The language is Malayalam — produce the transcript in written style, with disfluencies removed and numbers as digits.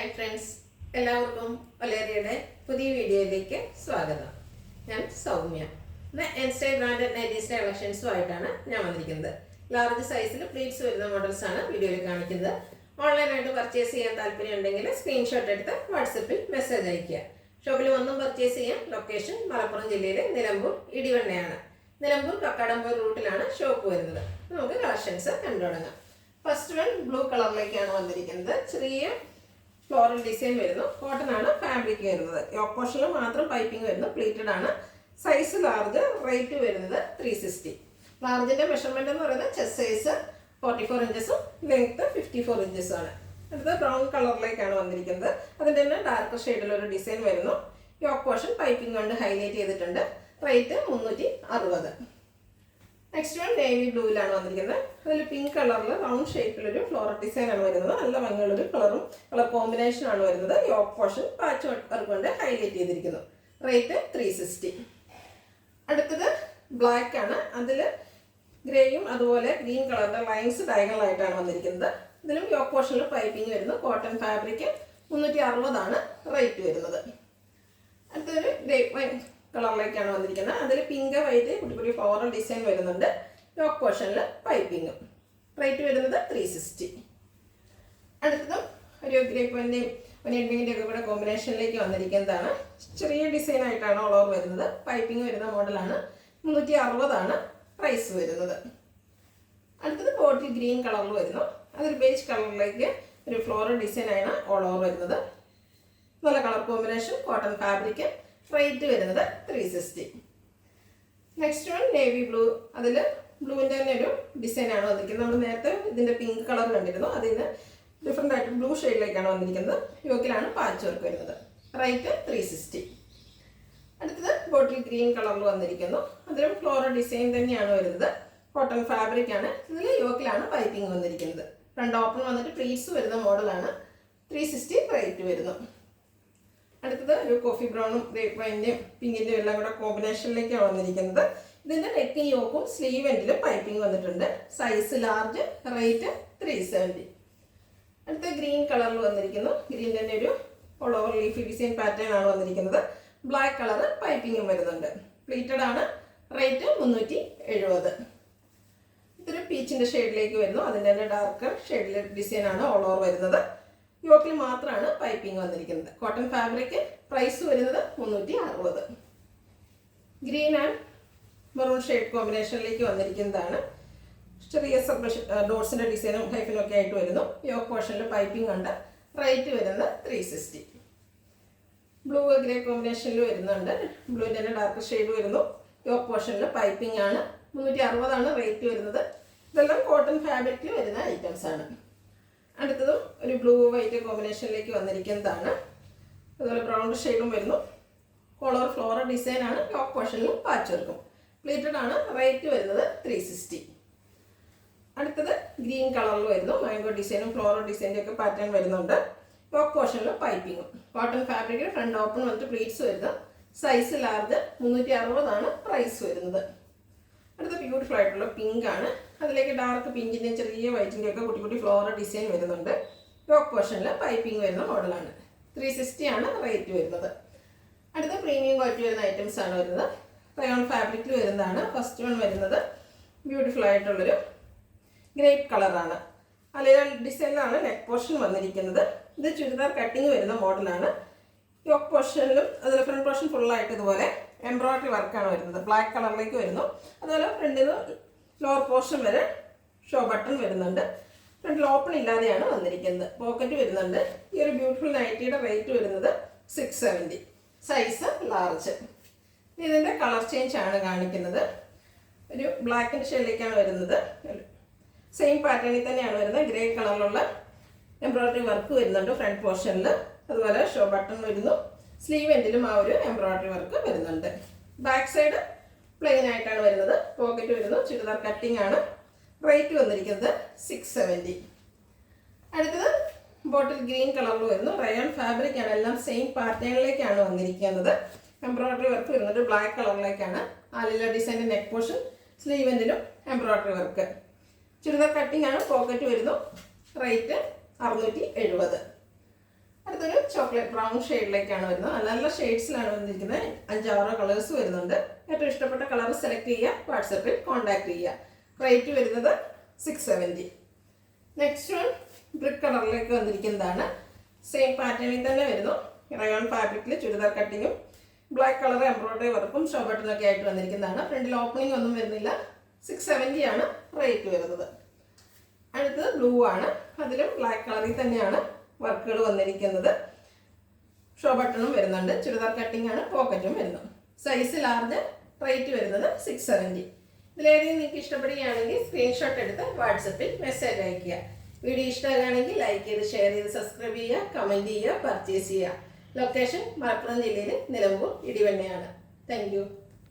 ഹായ് ഫ്രണ്ട്സ്, എല്ലാവർക്കും വലേറിയയുടെ പുതിയ വീഡിയോയിലേക്ക് സ്വാഗതം. ഞാൻ സൗമ്യ. ഇന്ന് എൻസ്റ്റൈ ബ്രാൻഡഡ് നൈറ്റീസിൻ്റെ കളക്ഷൻസുമായിട്ടാണ് ഞാൻ വന്നിരിക്കുന്നത്. ലാർജ് സൈസിൽ പ്ലീറ്റ്സ് വരുന്ന മോഡൽസാണ് വീഡിയോയിൽ കാണിക്കുന്നത്. ഓൺലൈനായിട്ട് പർച്ചേസ് ചെയ്യാൻ താല്പര്യം ഉണ്ടെങ്കിൽ സ്ക്രീൻഷോട്ട് എടുത്ത് വാട്സപ്പിൽ മെസ്സേജ് അയയ്ക്കുക. ഷോപ്പിൽ വന്നും പർച്ചേസ് ചെയ്യാം. ലൊക്കേഷൻ മലപ്പുറം ജില്ലയിലെ നിലമ്പൂർ ഇടിവണ്ണയാണ്. നിലമ്പൂർ കക്കാടംപൂർ റൂട്ടിലാണ് ഷോപ്പ് വരുന്നത്. നമുക്ക് കളക്ഷൻസ് കണ്ടു തുടങ്ങാം. ഫസ്റ്റ് വൺ ബ്ലൂ കളറിലേക്കാണ് വന്നിരിക്കുന്നത്. ചെറിയ ഫ്ലോറൽ ഡിസൈൻ വരുന്നു. കോട്ടൺ ആണ് ഫാബ്രിക് വരുന്നത്. യോക്ക് പോർഷനിൽ മാത്രം പൈപ്പിംഗ് വരുന്നു. പ്ലീറ്റഡ് ആണ്. Size large. റേറ്റ് വരുന്നത് 360. ലാർജിന്റെ മെഷർമെന്റ് എന്ന് പറയുന്നത് ചെസ്റ്റ് സൈസ് 44 ഇഞ്ചസും ലെങ്ത് 54 ഇഞ്ചസും ആണ്. അടുത്ത ബ്രൗൺ കളറിലേക്കാണ് വന്നിരിക്കുന്നത്. അതിൻ്റെ തന്നെ ഡാർക്ക് ഷെയ്ഡിലൊരു ഡിസൈൻ വരുന്നു. യോക്ക് പോർഷൻ പൈപ്പിംഗ് കൊണ്ട് ഹൈലൈറ്റ് ചെയ്തിട്ടുണ്ട്. റേറ്റ് 360. നെക്സ്റ്റ് വൺ നേവി ബ്ലൂവിലാണ് വന്നിരിക്കുന്നത്. അതിൽ പിങ്ക് കളറിൽ റൗണ്ട് ഷേപ്പിലൊരു ഫ്ലോറൽ ഡിസൈൻ ആണ് വരുന്നത്. നല്ല ഭംഗിയുള്ളൊരു കളർ കോമ്പിനേഷൻ ആണ് വരുന്നത്. യോക്ക് പോർഷൻ പാച്ച് വർക്ക് കൊണ്ട് ഹൈലൈറ്റ് ചെയ്തിരിക്കുന്നു. റേറ്റ് 360. അടുത്തത് ബ്ലാക്ക് ആണ്. അതിൽ ഗ്രേയും അതുപോലെ ഗ്രീൻ കളറിൻ്റെ ലൈൻസ് ഡയഗണൽ ആയിട്ടാണ് വന്നിരിക്കുന്നത്. ഇതിലും യോക്ക് പോർഷനിൽ പൈപ്പിംഗ് വരുന്നു. കോട്ടൺ ഫാബ്രിക് 360 റേറ്റ് വരുന്നത്. അടുത്തൊരു ഗ്രേ കളറിലേക്കാണ് വന്നിരിക്കുന്നത്. അതിൽ പിങ്ക് വൈറ്റ് കുട്ടി കുട്ടി ഫ്ലോറൽ ഡിസൈൻ വരുന്നുണ്ട്. യോക്ക് പോർഷനിൽ പൈപ്പിങ്ങും. റേറ്റ് വരുന്നത് 360. അടുത്തതും ഒരു ഗ്രേ പോയിന്റെയും ഒനിയൻപിങ്ങിൻ്റെ ഒക്കെ കൂടെ കോമ്പിനേഷനിലേക്ക് വന്നിരിക്കുന്നതാണ്. ചെറിയ ഡിസൈൻ ആയിട്ടാണ് ഓൾ ഓവർ വരുന്നത്. പൈപ്പിംഗ് വരുന്ന മോഡലാണ്. 360 പ്രൈസ് വരുന്നത്. അടുത്തത് ബോട്ടിൽ ഗ്രീൻ കളറിൽ വരുന്നു. അതൊരു ബേജ് കളറിലേക്ക് ഒരു ഫ്ലോറൽ ഡിസൈൻ ആണ് ഓൾ ഓവർ വരുന്നത്. നല്ല colour combination. Cotton fabric. Rate വരുന്നത് 360. Next one navy blue. അതിൽ ബ്ലൂവിൻ്റെ തന്നെ ഒരു ഡിസൈൻ ആണ് വന്നിരിക്കുന്നത്. നമ്മൾ നേരത്തെ ഇതിൻ്റെ പിങ്ക് കളർ കണ്ടിരുന്നു. അതിന് ഡിഫറെൻ്റ് ആയിട്ട് ബ്ലൂ ഷെയ്ഡിലേക്കാണ് വന്നിരിക്കുന്നത്. യോക്കിലാണ് പാച്ച് വർക്ക് വരുന്നത്. റേറ്റ് 360. അടുത്തത് ബോട്ടിൽ ഗ്രീൻ കളറിൽ വന്നിരിക്കുന്നു. അതിലും ഫ്ലോറൽ ഡിസൈൻ തന്നെയാണ് വരുന്നത്. കോട്ടൺ ഫാബ്രിക് ആണ്. ഇതിൽ യോക്കിലാണ് പൈപ്പിംഗ് വന്നിരിക്കുന്നത്. ഫ്രണ്ട് ഓപ്പൺ വന്നിട്ട് പ്ലീറ്റ്സ് വരുന്ന മോഡലാണ്. 360 റേറ്റ് വരുന്നു. അടുത്തത് ഒരു കോഫി ബ്രൗണും വൈൻ്റെയും പിങ്കിൻ്റെയും എല്ലാം കൂടെ കോമ്പിനേഷനിലേക്കാണ് വന്നിരിക്കുന്നത്. ഇതിൻ്റെ നെക്ക് യോക്കും സ്ലീവ് എൻഡിലും പൈപ്പിംഗ് വന്നിട്ടുണ്ട്. Size large. റേറ്റ് 370. അടുത്ത ഗ്രീൻ കളറിൽ വന്നിരിക്കുന്നു. ഗ്രീൻ തന്നെ ഒരു all over leafy design pattern ആണ് വന്നിരിക്കുന്നത്. ബ്ലാക്ക് കളർ പൈപ്പിങ്ങും വരുന്നുണ്ട്. പ്ലീറ്റഡ് ആണ്. റേറ്റ് 370. ഇതൊരു പീച്ചിൻ്റെ ഷെയ്ഡിലേക്ക് വരുന്നു. അതിൻ്റെ തന്നെ ഡാർക്ക് ഷെയ്ഡിലെ ഡിസൈൻ ആണ് ഓൾ ഓവർ വരുന്നത്. യോക്കിൽ മാത്രമാണ് പൈപ്പിംഗ് വന്നിരിക്കുന്നത്. Cotton fabric. പ്രൈസ് വരുന്നത് 360. ഗ്രീൻ ആൻഡ് മെറൂൺ ഷെയ്ഡ് കോമ്പിനേഷനിലേക്ക് വന്നിരിക്കുന്നതാണ്. ചെറിയ ഡോട്ട്സിൻ്റെ ഡിസൈനും ഹൈഫിനും ഒക്കെ ആയിട്ട് വരുന്നു. യോക്ക് പോർഷനിൽ പൈപ്പിംഗ് ഉണ്ട്. റേറ്റ് വരുന്നത് 360. ബ്ലൂ ഗ്രേ കോമ്പിനേഷനിൽ വരുന്നുണ്ട്. ബ്ലൂവിൻ്റെ തന്നെ ഡാർക്ക് ഷെയ്ഡ് വരുന്നു. യോക്ക് പോർഷനിൽ പൈപ്പിംഗ് ആണ്. 360 റേറ്റ് വരുന്നത്. ഇതെല്ലാം കോട്ടൺ ഫാബ്രിക്കിൽ വരുന്ന ഐറ്റംസ് ആണ്. അടുത്തതും ഒരു ബ്ലൂ വൈറ്റ് കോമ്പിനേഷനിലേക്ക് വന്നിരിക്കുന്നതാണ്. അതുപോലെ ബ്രൗൺ ഷെയ്ഡും വരുന്നു. കോളർ ഫ്ലോറൽ ഡിസൈൻ ആണ്. യോക്ക് പോർഷനിലും പാച്ച് വർക്കും. പ്ലീറ്റഡ് ആണ്. റേറ്റ് വരുന്നത് 360. അടുത്തത് ഗ്രീൻ കളറിൽ വരുന്നു. മാംഗോ ഡിസൈനും ഫ്ലോറൽ ഡിസൈൻ്റെ ഒക്കെ പാറ്റേൺ വരുന്നുണ്ട്. യോക്ക് പോർഷനിലും പൈപ്പിങ്ങും. കോട്ടൺ ഫാബ്രിക്കിൽ ഫ്രണ്ട് ഓപ്പൺ വന്നിട്ട് പ്ലീറ്റ്സ് വരുന്നത്. Size large. 360 പ്രൈസ് വരുന്നത്. അടുത്ത ബ്യൂട്ടിഫുൾ ആയിട്ടുള്ള പിങ്ക് ആണ്. അതിലേക്ക് ഡാർക്ക് പിങ്കിൻ്റെയും ചെറിയ വൈറ്റിൻ്റെയും ഒക്കെ കുട്ടി കുട്ടി ഫ്ലോറൽ ഡിസൈൻ വരുന്നുണ്ട്. യോക്ക് പോർഷനിൽ പൈപ്പിംഗ് വരുന്ന മോഡലാണ്. 360 റേറ്റ് വരുന്നത്. അടുത്ത പ്രീമിയം ക്വാളിറ്റി വരുന്ന ഐറ്റംസ് ആണ് വരുന്നത്. റയോൺ ഫാബ്രിക്കിൽ വരുന്നതാണ്. ഫസ്റ്റ് വൺ വരുന്നത് ബ്യൂട്ടിഫുൾ ആയിട്ടുള്ളൊരു ഗ്രേപ്പ് കളറാണ്. അല്ലെങ്കിൽ ഡിസൈനിലാണ് നെക്ക് പോർഷൻ വന്നിരിക്കുന്നത്. ഇത് ചുരിദാർ കട്ടിങ് വരുന്ന മോഡലാണ്. യോക്ക് പോർഷനിലും അതുപോലെ ഫ്രണ്ട് പോർഷൻ ഫുള്ളായിട്ട് ഇതുപോലെ എംബ്രോയിഡറി വർക്കാണ് വരുന്നത്. ബ്ലാക്ക് കളറിലേക്ക് വരുന്നു. അതുപോലെ ഫ്രണ്ടിൽ നിന്ന് ലോവർ പോർഷൻ വരെ ഷോ ബട്ടൺ വരുന്നുണ്ട്. ഫ്രണ്ടിൽ ഓപ്പൺ ഇല്ലാതെയാണ് വന്നിരിക്കുന്നത്. പോക്കറ്റ് വരുന്നുണ്ട്. ഈ ഒരു ബ്യൂട്ടിഫുൾ നൈറ്റിയുടെ റേറ്റ് വരുന്നത് 670. Size large. ഇതിൻ്റെ കളർ ചേഞ്ച് ആണ് കാണിക്കുന്നത്. ഒരു ബ്ലാക്കിൻ്റെ ഷെയ്ഡിലേക്കാണ് വരുന്നത്. സെയിം പാറ്റേണിൽ തന്നെയാണ് വരുന്നത്. ഗ്രേ കളറിലുള്ള എംബ്രോയിഡറി വർക്ക് വരുന്നുണ്ട് ഫ്രണ്ട് പോർഷനിൽ. അതുപോലെ ഷോ ബട്ടൺ വരുന്നു. സ്ലീവ് എൻഡിലും ആ ഒരു എംബ്രോയിഡറി വർക്ക് വരുന്നുണ്ട്. ബാക്ക് സൈഡ് പ്ലെയിൻ ആയിട്ടാണ് വരുന്നത്. പോക്കറ്റ് വരുന്നു. ചുരിദാർ കട്ടിംഗ് ആണ്. റേറ്റ് വന്നിരിക്കുന്നത് 670. അടുത്തത് ബോട്ടിൽ ഗ്രീൻ കളറിൽ വരുന്നു. റയോൺ ഫാബ്രിക് ആണ്. എല്ലാം സെയിം പാറ്റേണിലേക്കാണ് വന്നിരിക്കുന്നത്. എംബ്രോയിഡറി വർക്ക് വരുന്നത് ബ്ലാക്ക് കളറിലേക്കാണ്. ആലില ഡിസൈൻ്റെ നെക്ക് പോർഷൻ സ്ലീവ് എൻഡിലും എംബ്രോയിഡറി വർക്ക്. ചുരിദാർ കട്ടിംഗ് ആണ്. പോക്കറ്റ് വരുന്നു. റേറ്റ് 670. ചോക്ലേറ്റ് ബ്രൗൺ ഷെയ്ഡിലേക്കാണ് വരുന്നത്. നല്ല നല്ല ഷെയ്ഡ്സിലാണ് വന്നിരിക്കുന്നത്. 5-6 കളേഴ്സ് വരുന്നുണ്ട്. ഏറ്റവും ഇഷ്ടപ്പെട്ട കളർ സെലക്ട് ചെയ്യുക, വാട്സപ്പിൽ കോൺടാക്ട് ചെയ്യുക. റേറ്റ് വരുന്നത് 670. നെക്സ്റ്റ് വൺ ബ്രിക്ക് കളറിലേക്ക് വന്നിരിക്കുന്നതാണ്. സെയിം പാറ്റേണിൽ തന്നെ വരുന്നു. റയോൺ ഫാബ്രിക്കിൽ ചുരിദാർ കട്ടിങ്ങും ബ്ലാക്ക് കളർ എംബ്രോയിഡറി വർക്കും ഷോ ബട്ടണൊക്കെ ആയിട്ട് വന്നിരിക്കുന്നതാണ്. ഫ്രണ്ടിൽ ഓപ്പണിംഗ് ഒന്നും വരുന്നില്ല. 670 ആണ് റേറ്റ് വരുന്നത്. അടുത്തത് ബ്ലൂ ആണ്. അതിലും ബ്ലാക്ക് കളറിൽ തന്നെയാണ് വർക്കുകൾ വന്നിരിക്കുന്നത്. ഷോ ബട്ടണും വരുന്നുണ്ട്. ചുരിദാർ കട്ടിംഗ് ആണ്, പോക്കറ്റും വരുന്നു. Size large. റേറ്റ് വരുന്നത് 670. ഇതിലേതെങ്കിലും നിങ്ങൾക്ക് ഇഷ്ടപ്പെടുകയാണെങ്കിൽ സ്ക്രീൻഷോട്ട് എടുത്ത് വാട്സപ്പിൽ മെസ്സേജ് അയയ്ക്കുക. വീഡിയോ ഇഷ്ടമാകുകയാണെങ്കിൽ ലൈക്ക് ചെയ്ത്, ഷെയർ ചെയ്ത്, സബ്സ്ക്രൈബ് ചെയ്യുക, കമൻറ്റ് ചെയ്യുക, പർച്ചേസ് ചെയ്യുക. ലൊക്കേഷൻ മലപ്പുറം ജില്ലയിൽ നിലമ്പൂർ ഇടിവണ്ണയാണ്. Thank you.